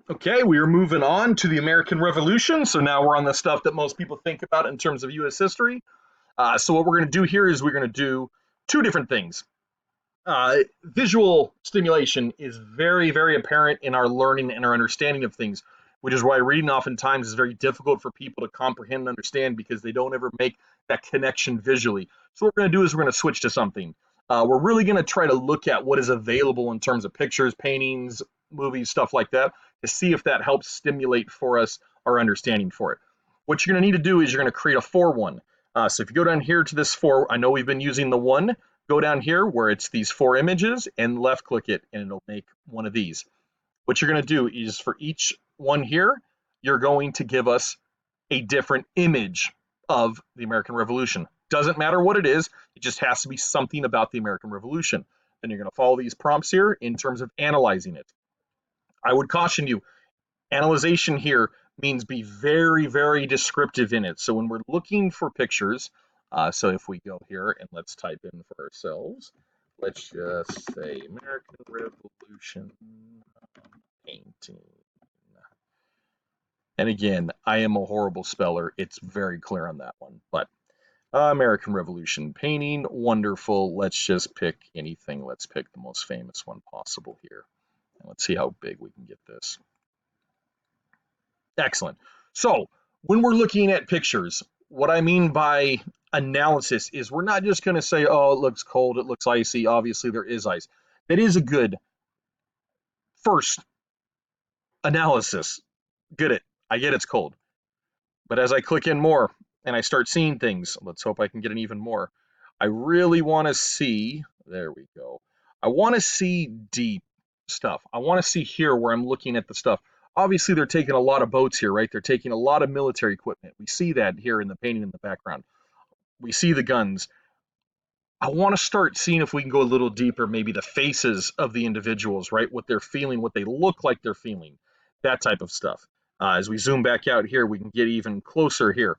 Okay, we are moving on to the American Revolution. So now we're on the stuff that most people think about in terms of U.S. history. So what we're going to do here is we're going to do two different things. Visual stimulation is very, very apparent in our learning and our understanding of things, which is why reading oftentimes is very difficult for people to comprehend and understand because they don't ever make that connection visually. So what we're going to do is we're going to switch to something. We're really going to try to look at what is available in terms of pictures, paintings, movies, stuff like that, to see if that helps stimulate for us our understanding for it. What you're going to need to do is you're going to create a for one. So if you go down here to this for, I know we've been using the one, go down here where it's these four images and left click it and it'll make one of these. What you're going to do is for each one here, you're going to give us a different image of the American Revolution. Doesn't matter what it is, it just has to be something about the American Revolution. Then you're going to follow these prompts here in terms of analyzing it. I would caution you, analyzation here means be very, very descriptive in it. So when we're looking for pictures, so if we go here and let's type in for ourselves, let's just say American Revolution painting. And again, I am a horrible speller. It's very clear on that one. But American Revolution painting, wonderful. Let's just pick anything. Let's pick the most famous one possible here. And let's see how big we can get this. Excellent. So when we're looking at pictures, what I mean by analysis is we're not just going to say, oh, it looks cold, it looks icy. Obviously, there is ice. That is a good first analysis. Get it. I get it's cold. But as I click in more and I start seeing things, let's hope I can get an even more. I really want to see, there we go. I want to see deep stuff. I want to see here where I'm looking at the stuff. Obviously, they're taking a lot of boats here, right? They're taking a lot of military equipment. We see that here in the painting in the background. We see the guns. I want to start seeing if we can go a little deeper, maybe the faces of the individuals, right? What they're feeling, what they look like they're feeling, that type of stuff. As we zoom back out here, we can get even closer here.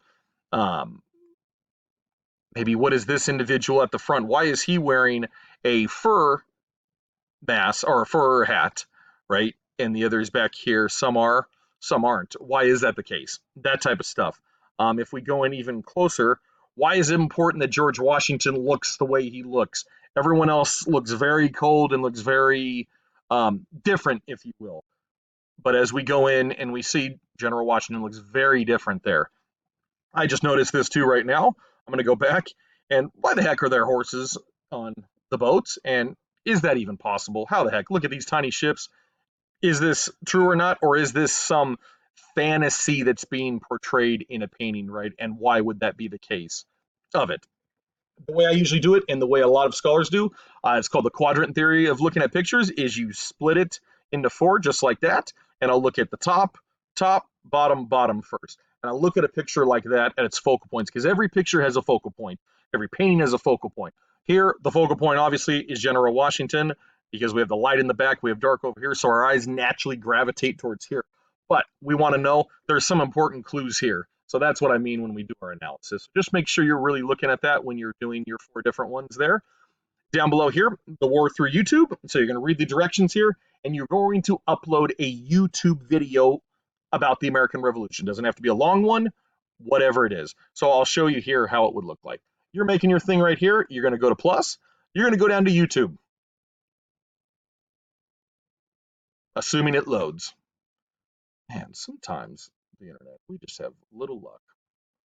Maybe what is this individual at the front? Why is he wearing a fur mask or a fur hat, right? And the others back here, some are, some aren't. Why is that the case? That type of stuff. If we go in even closer, why is it important that George Washington looks the way he looks? Everyone else looks very cold and looks very different, if you will. But as we go in and we see General Washington looks very different there. I just noticed this too right now. I'm going to go back and why the heck are there horses on the boats? And is that even possible? How the heck? Look at these tiny ships. Is this true or not? Or is this some fantasy that's being portrayed in a painting, right? And why would that be the case of it? The way I usually do it and the way a lot of scholars do, it's called the quadrant theory of looking at pictures, is you split it into four just like that. And I'll look at the top, bottom first. And I'll look at a picture like that at its focal points because every picture has a focal point. Every painting has a focal point. Here, the focal point obviously is General Washington because we have the light in the back, we have dark over here, so our eyes naturally gravitate towards here. But we want to know there's some important clues here. So that's what I mean when we do our analysis. Just make sure you're really looking at that when you're doing your four different ones there. Down below here, the war through YouTube. So you're going to read the directions here, and you're going to upload a YouTube video about the American Revolution. Doesn't have to be a long one, whatever it is. So I'll show you here how it would look like. You're making your thing right here. You're going to go to plus. You're going to go down to YouTube, assuming it loads. Man, sometimes the internet, we just have little luck.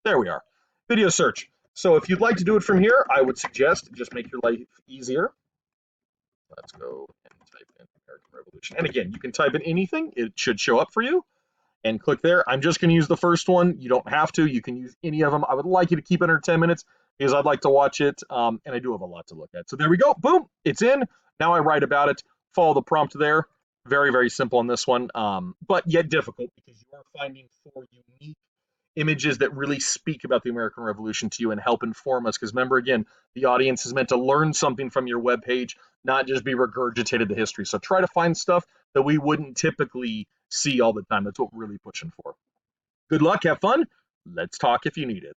There we are. Video search. So if you'd like to do it from here, I would suggest just make your life easier. Let's go and type in American Revolution. And again, you can type in anything. It should show up for you. And click there. I'm just going to use the first one. You don't have to. You can use any of them. I would like you to keep it under 10 minutes because I'd like to watch it. And I do have a lot to look at. So there we go. Boom. It's in. Now I write about it. Follow the prompt there. Very, very simple on this one, but yet difficult because you are finding four unique images that really speak about the American Revolution to you and help inform us. Because remember, again, the audience is meant to learn something from your webpage, not just be regurgitated the history. So try to find stuff that we wouldn't typically see all the time. That's what we're really pushing for. Good luck. Have fun. Let's talk if you need it.